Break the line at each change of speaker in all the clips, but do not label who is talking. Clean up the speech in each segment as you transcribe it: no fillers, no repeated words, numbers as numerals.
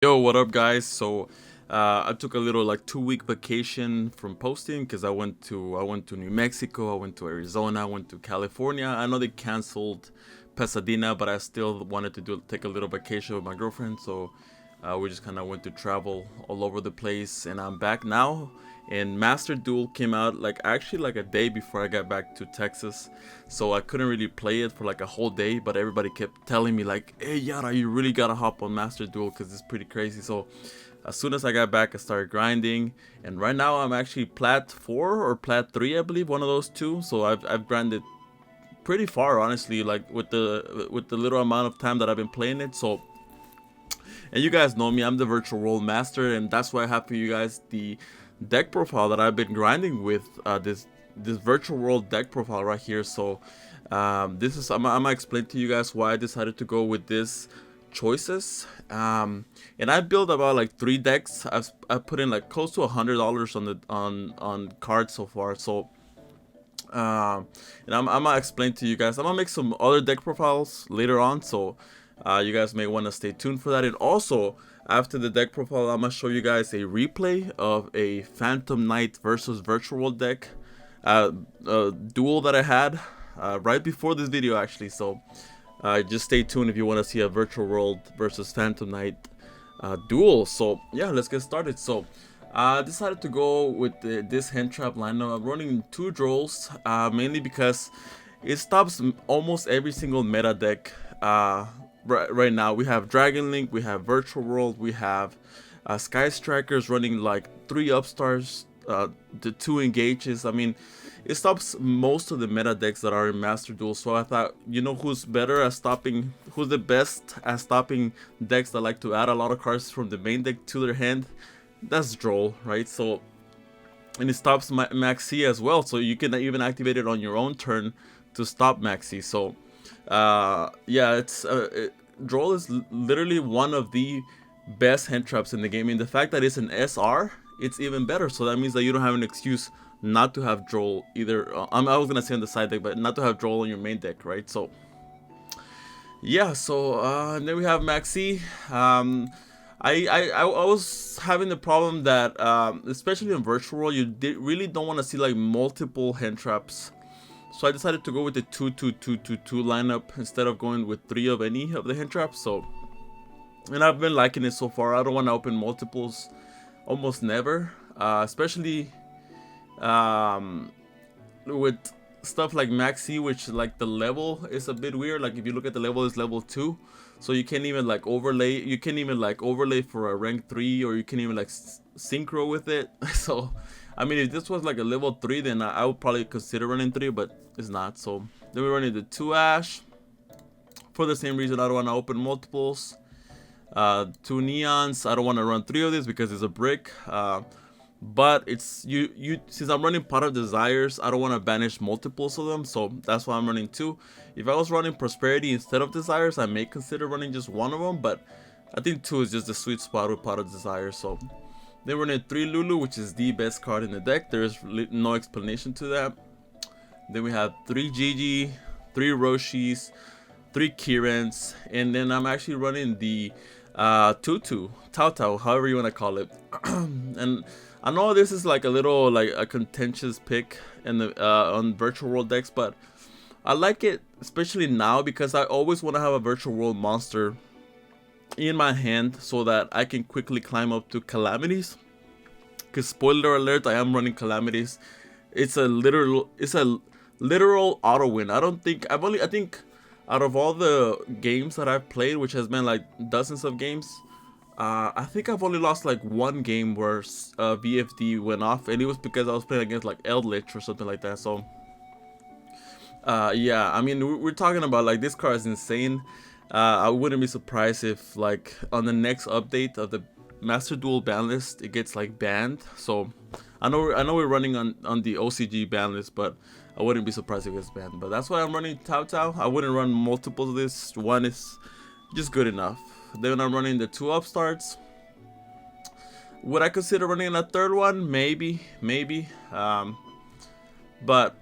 Yo, what up, guys? I took a little like 2 week vacation from posting because I went to New Mexico, I went to Arizona, I went to California. I know they canceled Pasadena, but I still wanted to take a little vacation with my girlfriend. We just kind of went to travel all over the place, and I'm back now. And Master Duel came out like actually like a day before I got back to Texas, so I couldn't really play it for like a whole day. But everybody kept telling me like, "Hey Yara, you really gotta hop on Master Duel because it's pretty crazy." So as soon as I got back, I started grinding, and right now I'm actually Plat 4 or Plat 3, I believe, one of those two. So I've grinded pretty far, honestly, like with the little amount of time that I've been playing it. So, and you guys know me, I'm the virtual world master, and that's why I have for you guys the deck profile that I've been grinding with. This virtual world deck profile right here. So this is I'm gonna explain to you guys why I decided to go with this choices. And I built about like 3 decks. I put in like close to $100 on on cards so far. So and I'm gonna explain to you guys. I'm gonna make some other deck profiles later on, so you guys may want to stay tuned for that. And also, after the deck profile, I'm gonna show you guys a replay of a Phantom Knight versus Virtual World deck duel that I had right before this video, actually. So just stay tuned if you want to see a Virtual World versus Phantom Knight duel. So yeah, let's get started. So I decided to go with this hand trap lineup. I'm running 2 draws, mainly because it stops almost every single meta deck. Right now, we have Dragon Link, we have Virtual World, we have Sky Strikers running like 3 upstarts, the 2 engages. I mean, it stops most of the meta decks that are in Master Duel. So I thought, you know, who's better at stopping, who's the best at stopping decks that like to add a lot of cards from the main deck to their hand? That's Droll, right? So, and it stops Maxi as well, so you can even activate it on your own turn to stop Maxi. So yeah, Droll is literally one of the best hand traps in the game, and the fact that it's an SR, it's even better. So that means that you don't have an excuse not to have Droll either. I was gonna say on the side deck, but not to have Droll on your main deck, right? So yeah, so and then we have Maxi. I was having the problem that especially in virtual world, you really don't want to see like multiple hand traps. So I decided to go with the 2-2-2-2-2 lineup instead of going with 3 of any of the hand traps. So, and I've been liking it so far. I don't want to open multiples almost never, especially with stuff like Maxi, which like the level is a bit weird. Like if you look at the level, is level 2, so you can't even like overlay. You can't even like overlay for a rank 3, or you can even like synchro with it. So I mean, if this was like a level 3, then I would probably consider running 3, but it's not. So then we're running the 2 Ash for the same reason. I don't want to open multiples. 2 Neons. I don't want to run 3 of these because it's a brick. But it's you since I'm running Pot of Desires, I don't want to banish multiples of them, so that's why I'm running 2. If I was running Prosperity instead of Desires, I may consider running just 1 of them, but I think 2 is just the sweet spot with Pot of Desires. So then we're running 3 Lulu, which is the best card in the deck. There's no explanation to that. Then we have 3 Gigi, 3 Roshis, 3 Kirans, and then I'm actually running the Tutu, Tao, however you want to call it. And I know this is like a little like a contentious pick in the on virtual world decks, but I like it especially now because I always want to have a virtual world monster in my hand so that I can quickly climb up to calamities. Because spoiler alert, I am running calamities. It's a literal auto win. I think out of all the games that I've played, which has been like dozens of games, I think I've only lost like 1 game where VFD went off, and it was because I was playing against like Eldritch or something like that. So yeah, I mean, we're talking about like this card is insane. I wouldn't be surprised if like on the next update of the Master Duel ban list it gets like banned. So I know we're running on the OCG ban list, but I wouldn't be surprised if it gets banned. But that's why I'm running Tao. I wouldn't run multiples of this. 1 is just good enough. Then I'm running the 2 upstarts. Would I consider running a 3rd one? Maybe. But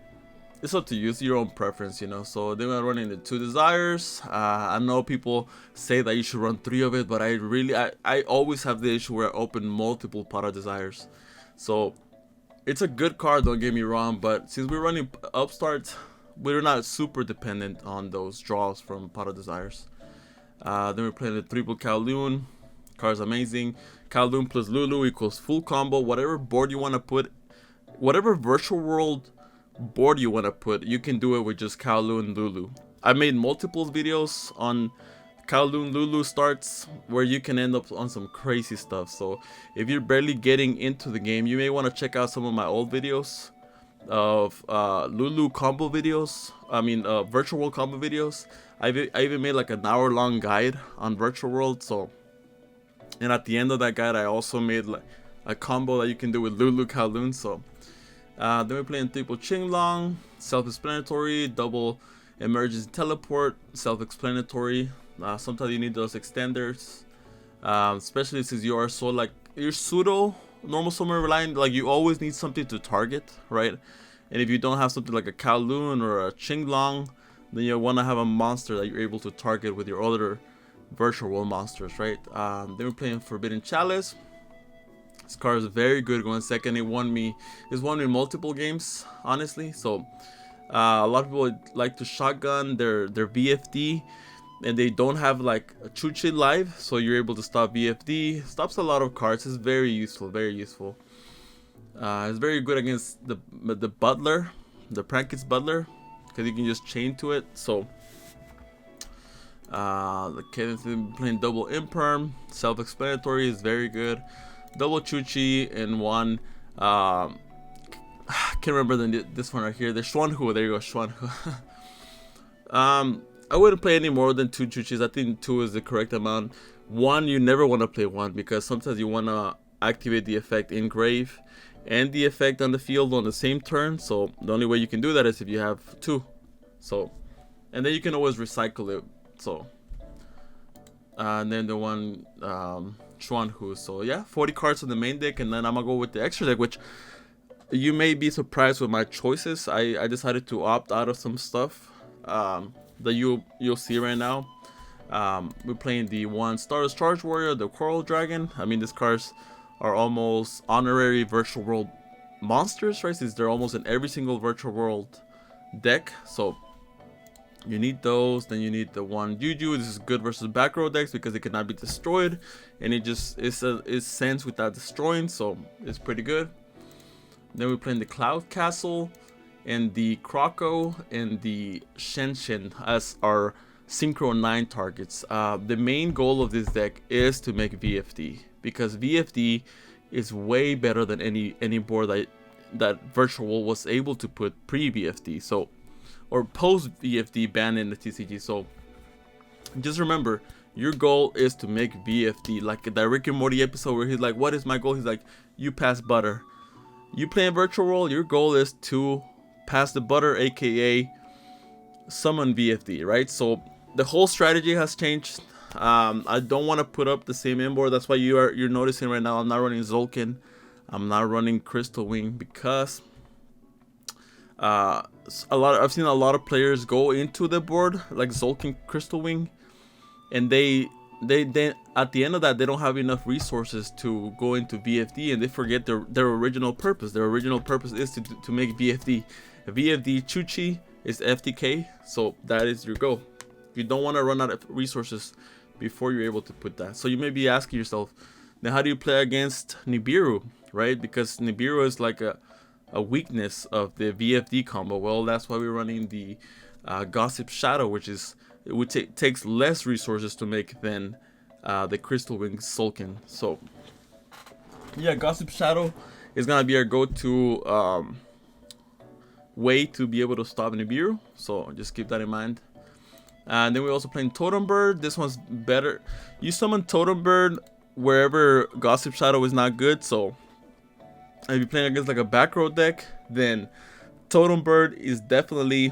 it's up to you. It's your own preference, you know. So then we're running the 2 desires. I know people say that you should run 3 of it, but I always have the issue where I open multiple para desires. So it's a good card, don't get me wrong, but since we're running upstart, we're not super dependent on those draws from para desires. Then we're playing the triple Kowloon. Card's amazing. Kowloon plus Lulu equals full combo. Whatever board you want to put, whatever virtual world board you want to put, you can do it with just Kowloon Lulu. I made multiple videos on Kowloon Lulu starts where you can end up on some crazy stuff. So if you're barely getting into the game, you may want to check out some of my old videos of Lulu combo videos. I mean virtual world combo videos. I even made like an hour-long guide on virtual world. So, and at the end of that guide, I also made like a combo that you can do with Lulu Kowloon. So then we're playing triple Qinglong, self-explanatory, double emergency teleport, self-explanatory. Sometimes you need those extenders, especially since you are so like you're pseudo normal summon reliant. Like you always need something to target, right? And if you don't have something like a Kowloon or a Qinglong, then you want to have a monster that you're able to target with your other virtual world monsters, right? Then we're playing Forbidden Chalice. This card is very good going second. It's won me multiple games, honestly. So a lot of people like to shotgun their VFD, and they don't have like a Chuchi live, so you're able to stop VFD. Stops a lot of cards. It's very useful, very useful. It's very good against the Butler, the Prankets Butler, because you can just chain to it. So the Kenneth playing double Imperm, self-explanatory is very good. Double Chuchi and one I can't remember this one right here. The Xuanhu. There you go, Xuanhu. I wouldn't play any more than 2 Chuchis. I think 2 is the correct amount. 1, you never want to play 1 because sometimes you want to activate the effect in grave and the effect on the field on the same turn. So the only way you can do that is if you have 2. So, and then you can always recycle it. So, and then the one Xuanhu. So yeah, 40 cards on the main deck, and then I'm gonna go with the extra deck, which you may be surprised with my choices. I decided to opt out of some stuff that you'll see right now. We're playing the 1 Stardust Charge Warrior, the Coral Dragon. I mean, these cards are almost honorary virtual world monsters, right? Since they're almost in every single virtual world deck. So you need those. Then you need the 1 Juju. This is good versus back row decks because it cannot be destroyed, and it just it sends without destroying, so it's pretty good. Then we're playing the Cloud Castle and the Croco and the Shenshin as our Synchro 9 targets. The main goal of this deck is to make VFD, because VFD is way better than any board that Virtual World was able to put pre-VFD, so, or post-VFD ban in the TCG. So just remember, your goal is to make VFD, like that Rick and Morty episode where he's like, what is my goal? He's like, you pass butter. You play in Virtual World, your goal is to pass the butter, aka summon VFD, right? So the whole strategy has changed. I don't want to put up the same inboard. That's why you're noticing right now I'm not running Zolkin, I'm not running Crystal Wing, because I've seen a lot of players go into the board like Zolkin, Crystal Wing, and they at the end of that, they don't have enough resources to go into VFD, and they forget their original purpose. Their original purpose is to make VFD. VFD Chuchi is FTK, so that is your goal. You don't want to run out of resources before you're able to put that. So you may be asking yourself, now how do you play against Nibiru, right? Because Nibiru is like a weakness of the VFD combo. Well, that's why we're running the Gossip Shadow, which takes less resources to make than the Crystal Wing Sulkin. So yeah, Gossip Shadow is gonna be our go-to way to be able to stop Nibiru, so just keep that in mind. And then we're also playing Totem Bird. This one's better. You summon Totem Bird wherever Gossip Shadow is not good. So if you're playing against like a back row deck, then Totem Bird is definitely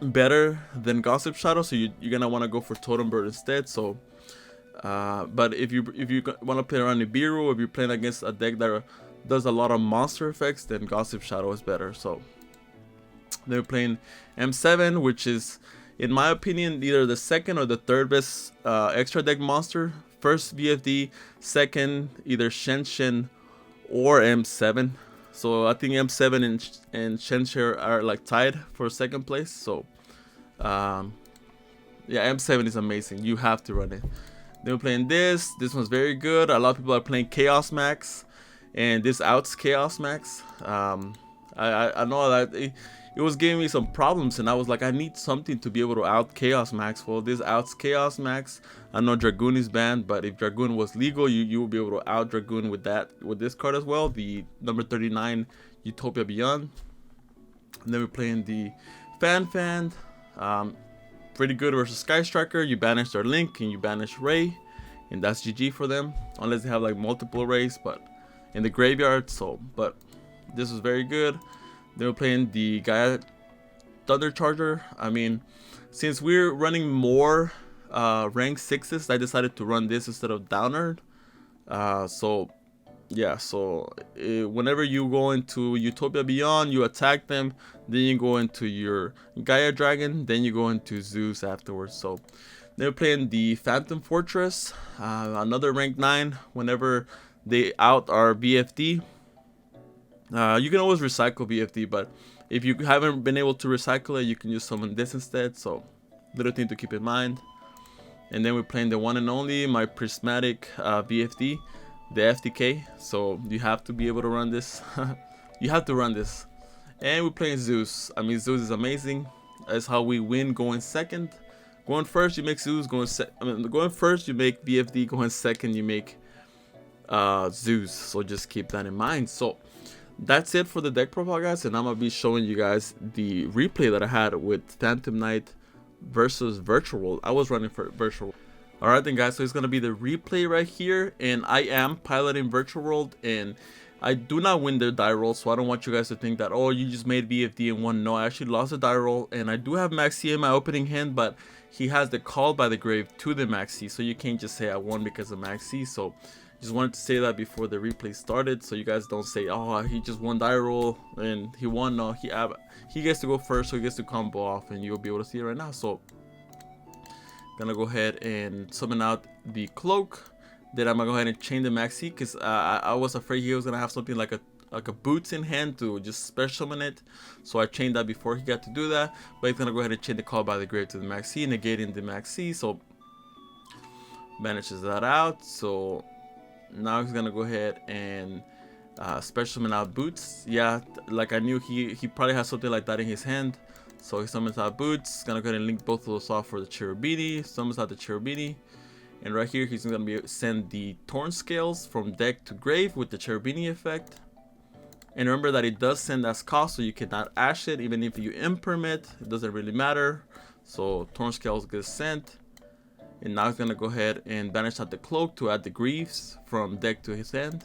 better than Gossip Shadow, so you're gonna want to go for Totem Bird instead. So but if you want to play around Nibiru, if you're playing against a deck that does a lot of monster effects, then Gossip Shadow is better. So They're playing M7, which is, in my opinion, either the second or the third best extra deck monster. First VFD, second either Shen or M7. So I think M7 and Shen are like tied for second place. So yeah, M7 is amazing. You have to run it. They were playing this. This one's very good. A lot of people are playing Chaos Max, and this outs Chaos Max. I know that it was giving me some problems, and I was like, I need something to be able to out Chaos Max. Well, this outs Chaos Max. I know Dragoon is banned, but if Dragoon was legal, you will be able to out Dragoon with this card as well. The number 39 Utopia Beyond. And then we're playing the Fan. Pretty good versus Sky Striker. You banish their Link and you banish Ray, and that's GG for them, unless they have like multiple Rays, but in the graveyard. So, but this was very good. They were playing the Gaia Thunder Charger. I mean, since we're running more rank 6s, I decided to run this instead of Downer. So yeah, so whenever you go into Utopia Beyond, you attack them, then you go into your Gaia Dragon, then you go into Zeus afterwards. So they're playing the Phantom Fortress, another rank 9. Whenever they out our BFD, you can always recycle BFD, but if you haven't been able to recycle it, you can use summon this instead. So little thing to keep in mind. And then we're playing the one and only, my Prismatic BFD, the FTK. So you have to be able to run this. You have to run this. And we're playing Zeus. I mean, Zeus is amazing. That's how we win going second. Going first, you make Zeus. Going first, you make BFD. Going second, you make Zeus. So just keep that in mind. So that's it for the deck profile, guys. And I'm gonna be showing you guys the replay that I had with Phantom Knight versus Virtual World. I was running for Virtual World. Alright then, guys, so it's gonna be the replay right here, and I am piloting Virtual World, and I do not win the die roll, so I don't want you guys to think that, oh, you just made BFD and won. No, I actually lost the die roll, and I do have Maxi in my opening hand, but he has the Call by the Grave to the Maxi, so you can't just say I won because of Maxi. So just wanted to say that before the replay started, so you guys don't say, oh, he just won die roll and he won. No, he gets to go first, so he gets to combo off, and you'll be able to see it right now. So gonna go ahead and summon out the Cloak. Then I'm gonna go ahead and chain the Maxi, because I was afraid he was gonna have something like a Boots in hand to just special summon it. So I chained that before he got to do that. But he's gonna go ahead and chain the Call by the Grave to the Maxi, negating the Maxi. So banishes that out. So now he's gonna go ahead and special summon out Boots. Yeah, like I knew he probably has something like that in his hand. So he summons out Boots. Gonna go ahead and link both of those off for the Cherubini. Summons out the Cherubini. And right here, he's gonna send the Torn Scales from deck to grave with the Cherubini effect. And remember that it does send as cost, so you cannot ash it. Even if you impermit, it doesn't really matter. So Torn Scales gets sent. And now he's gonna go ahead and banish out the Cloak to add the Greaves from deck to his hand.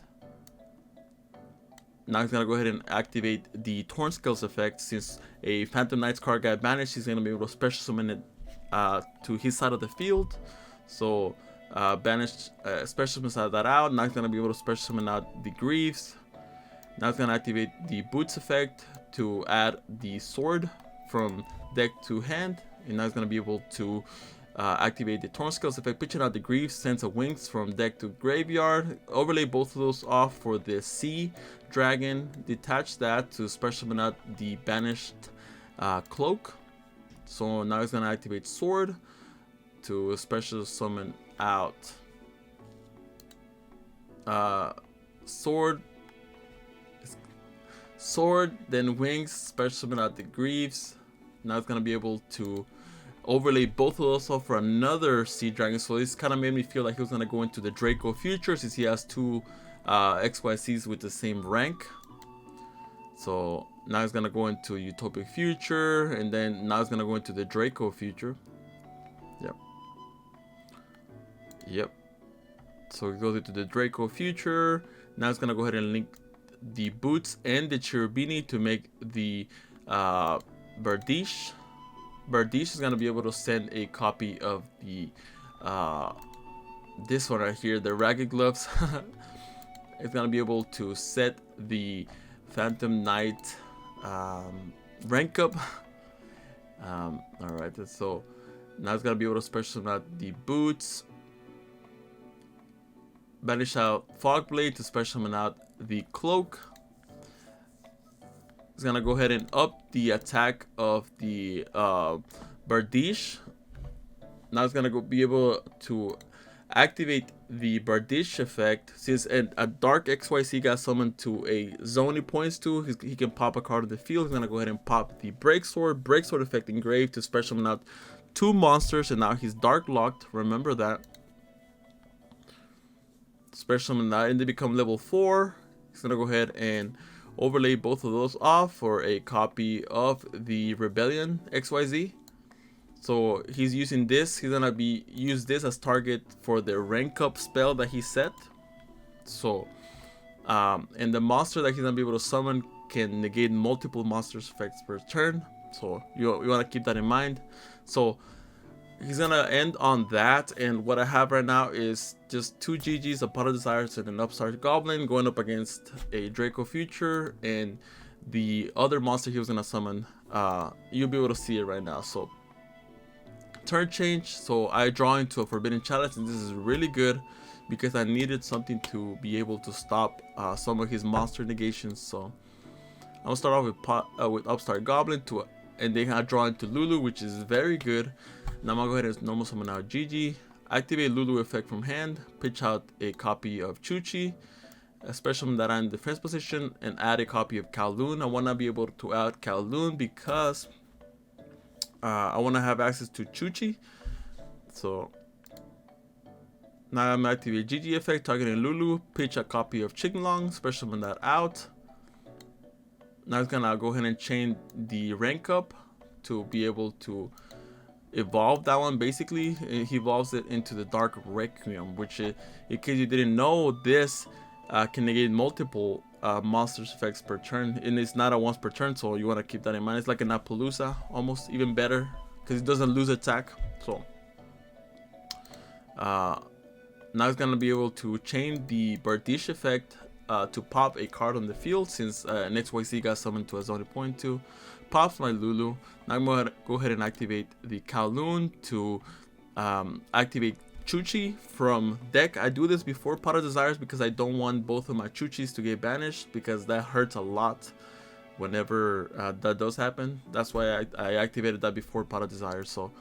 Now he's gonna go ahead and activate the Torn Scales effect. Since a Phantom Knight's card got banished, he's gonna be able to special summon it to his side of the field. So banish special summon that out. Now he's gonna be able to special summon out the Greaves. Now he's gonna activate the Boots effect to add the Sword from deck to hand. And now he's gonna be able to activate the Torn Scales effect, pitching out the Greaves, sends a Wings from deck to graveyard. Overlay both of those off for the Sea Dragon. Detach that to special summon out the banished Cloak. So now he's gonna activate Sword to special summon out Sword, then Wings, special summon out the Greaves. Now it's gonna be able to overlay both of those off for another Sea Dragon. So this kind of made me feel like he was gonna go into the Draco Future, since he has two XYCs with the same rank. So now he's gonna go into Utopic Future, and then now he's gonna go into the Draco Future. Yep. So he goes into the Draco Future. Now it's gonna go ahead and link the Boots and the Cherubini to make the Bardiche. Bardiche is gonna be able to send a copy of the this one right here, the Ragged Gloves. It's gonna be able to set the Phantom Knight rank up. Alright, so now it's gonna be able to special summon out the boots, banish out fog blade to special summon out the cloak. It's gonna go ahead and up the attack of the Bardiche. Now it's gonna be able to activate the Bardiche effect. Since a Dark XYZ got summoned to a zone he points to, he can pop a card on the field. He's gonna go ahead and pop the Breaksword effect engraved to special summon out 2 monsters, and now he's dark locked. Remember that. Special summon that, and they become level 4. He's gonna go ahead and overlay both of those off for a copy of the Rebellion XYZ. So he's using this. He's gonna use this as target for the rank up spell that he set. So, and the monster that he's gonna be able to summon can negate multiple monsters effects per turn. So you wanna keep that in mind. So he's gonna end on that, and what I have right now is just 2 GGs, a Pot of Desires, and an Upstart Goblin going up against a Draco Future and the other monster he was gonna summon. You'll be able to see it right now. So turn change, so I draw into a Forbidden Chalice, and this is really good because I needed something to be able to stop some of his monster negations. So I'm gonna start off with Upstart Goblin and then I draw into Lulu, which is very good. Now I'm gonna go ahead and normal summon out Gigi, activate Lulu effect from hand, pitch out a copy of Chuchi, a special that I'm in defense position, and add a copy of Kowloon. I wanna be able to add Kowloon because I want to have access to Chuchi. So now I'm activating GG effect, targeting Lulu, pitch a copy of Qinglong, special summon that out. Now it's gonna go ahead and chain the rank up to be able to evolve that one. Basically, he evolves it into the Dark Requiem, which, in case you didn't know, this can negate multiple monsters effects per turn, and it's not a once per turn, so you want to keep that in mind. It's like an Appaloosa, almost even better because it doesn't lose attack. So now it's gonna be able to chain the Bardiche effect to pop a card on the field, since an XYZ got summoned to a zone point to. Pops my Lulu. Now I'm gonna go ahead and activate the Kowloon to activate Chuchi from deck. I do this before Pot of Desires because I don't want both of my Chuchis to get banished, because that hurts a lot whenever that does happen. That's why I activated that before Pot of Desires. So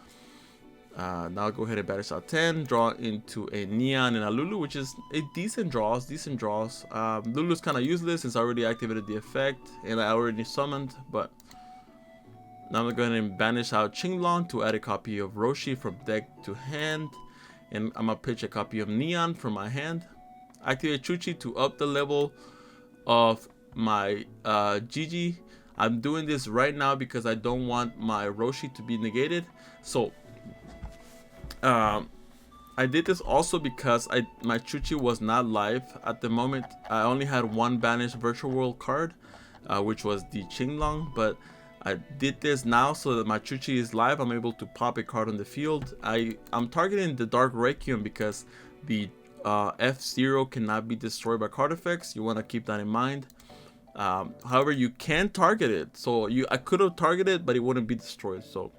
now I'll go ahead and banish out 10, draw into a Neon and a Lulu, which is a decent draws. Lulu's kind of useless since I already activated the effect and I already summoned, but now I'm gonna go ahead and banish out Qinglong to add a copy of Roshi from deck to hand. And I'm gonna pitch a copy of Neon from my hand. Activate Chuchi to up the level of my Gigi. I'm doing this right now because I don't want my Roshi to be negated. So I did this also because my Chuchi was not live at the moment. I only had one banished virtual world card, which was the Qinglong, but I did this now so that my Chuchi is live. I'm able to pop a card on the field. I'm targeting the Dark Requiem because the F0 cannot be destroyed by card effects. You want to keep that in mind. However, you can target it. So I could have targeted, but it wouldn't be destroyed. So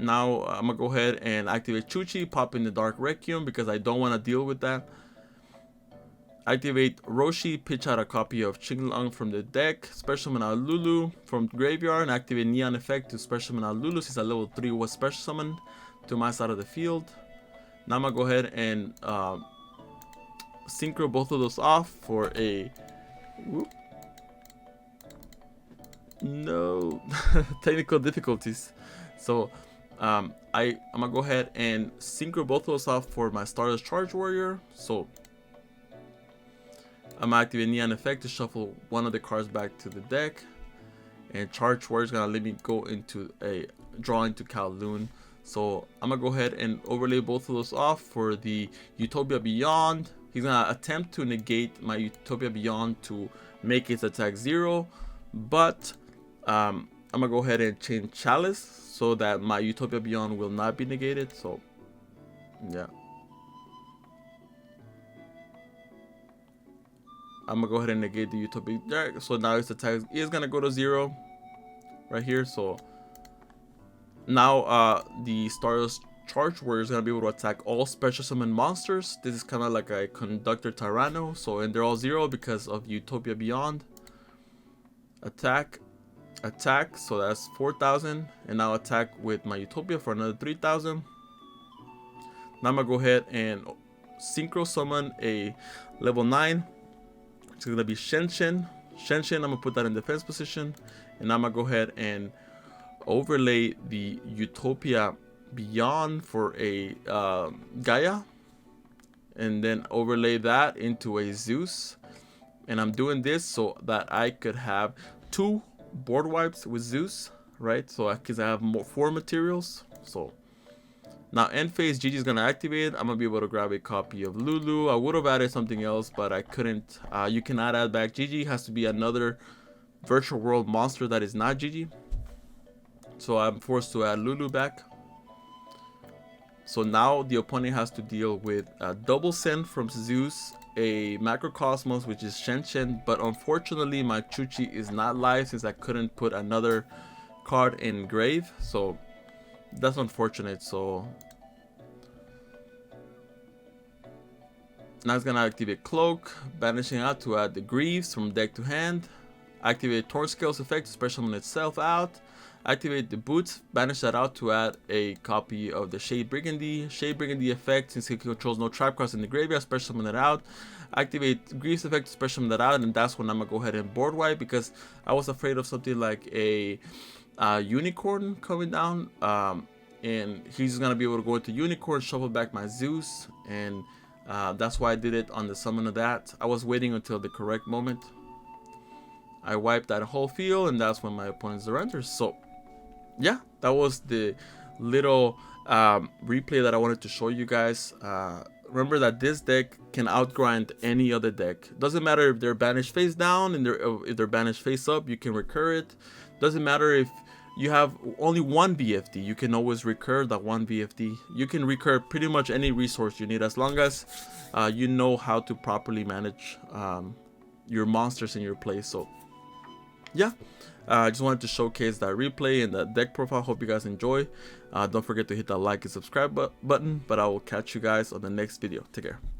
now I'm gonna go ahead and activate Chuchi, pop in the Dark Requiem because I don't want to deal with that. Activate Roshi, pitch out a copy of Qinglong from the deck, special summon out Lulu from graveyard, and activate Neon effect to special summon out Lulu since a level 3 was special summoned to my side of the field. Now I'm gonna go ahead and synchro both of those off for a no technical difficulties. So I'm gonna go ahead and synchro both of those off for my Stardust Charge Warrior. So I'm activating Neon effect to shuffle one of the cards back to the deck, and Charge Warrior is gonna let me go into a draw into Kowloon. So I'm gonna go ahead and overlay both of those off for the Utopia Beyond. He's gonna attempt to negate my Utopia Beyond to make its attack 0, but I'm gonna go ahead and change Chalice so that my Utopia Beyond will not be negated. So yeah. I'm gonna go ahead and negate the Utopia deck. So now its attack is gonna go to 0 right here. So now the Stardust Charge Warrior is gonna be able to attack all special summon monsters. This is kind of like a Conductor Tyranno. So, and they're all 0 because of Utopia Beyond. Attack, so that's 4,000, and now attack with my Utopia for another 3,000. Now I'm gonna go ahead and synchro summon a level 9. It's gonna be Shenshin. I'm gonna put that in defense position, and I'm gonna go ahead and overlay the Utopia Beyond for a Gaia, and then overlay that into a Zeus. And I'm doing this so that I could have 2 board wipes with Zeus, right? So because I have 4 materials. So now end phase, Gigi's gonna activate. I'm gonna be able to grab a copy of Lulu. I would have added something else, but I couldn't. You cannot add back Gigi. It has to be another virtual world monster that is not Gigi. So I'm forced to add Lulu back. So now the opponent has to deal with a double send from Zeus, a Macrocosmos, which is Shenshin, but unfortunately my Chuchi is not live since I couldn't put another card in grave, so that's unfortunate. So now it's gonna activate Cloak, banishing out to add the Greaves from deck to hand, activate Torn Scales effect to special summon itself out, activate the Boots, banish that out to add a copy of the Shade Brigandy effect since it controls no trap cards in the graveyard, special summon it out, activate Greaves effect to special summon that out, and that's when I'm gonna go ahead and board wipe because I was afraid of something like a Unicorn coming down, and he's just gonna be able to go into Unicorn, shuffle back my Zeus, and that's why I did it on the summon of that. I was waiting until the correct moment. I wiped that whole field, and that's when my opponent surrenders. So yeah, that was the little replay that I wanted to show you guys. Remember that this deck can outgrind any other deck. Doesn't matter if they're banished face down and if they're banished face up, you can recur it. Doesn't matter if you have only 1 BFD, you can always recur that 1 BFD. You can recur pretty much any resource you need as long as you know how to properly manage your monsters in your play. So yeah, I just wanted to showcase that replay and that deck profile. Hope you guys enjoy. Don't forget to hit that like and subscribe button, but I will catch you guys on the next video. Take care.